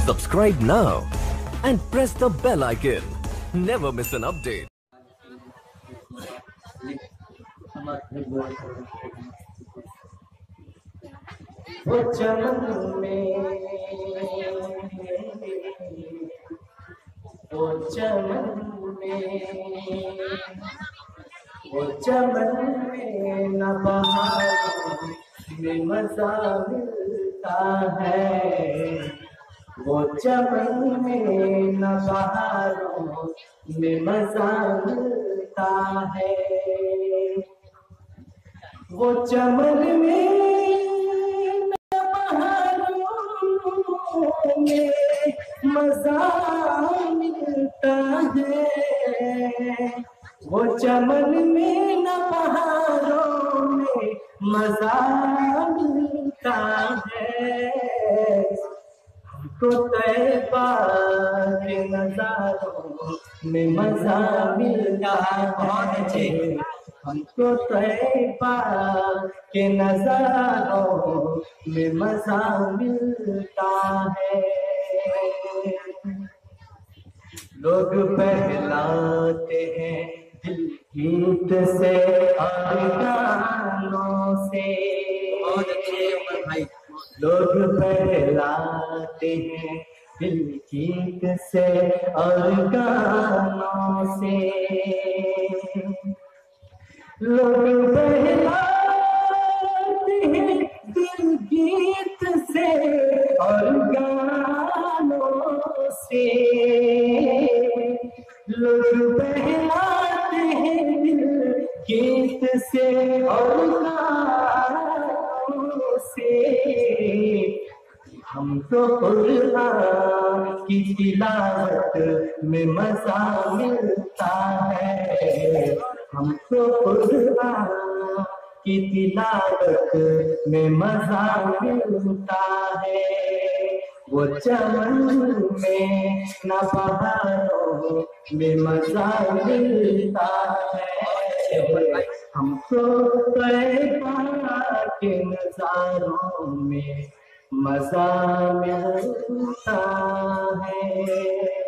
Subscribe now and press the bell icon. Never miss an update. वो चमन में, वो चमन में, वो चमन में न बहारों में मजा मिलता है। वो चमन में न बहारों में मजा मिलता है। वो चमन में में मजा मिलता है। वो चमन में न बहारों में मजा मिलता है। हमको तैबा के नजारों में मजा मिलता है। हमको तैबा के नजारों में मजा मिलता है। लोग बहलाते हैं दिल गीत से और गानों से। बहुत अच्छे भाई। लोग बहलाते हैं दिल गीत से और गानों से। लोग बहलाते हैं दिल गीत से और गानों से। लोग बहलाते हैं दिल गीत से और गानों से। हमको कुरान की तिलावत में मजा मिलता है। हमको कुरान की तिलावत में मजा मिलता है। वो चमन में न बहारों में मजा मिलता है। हमको तैबा के नजारों में मजा मिलता है।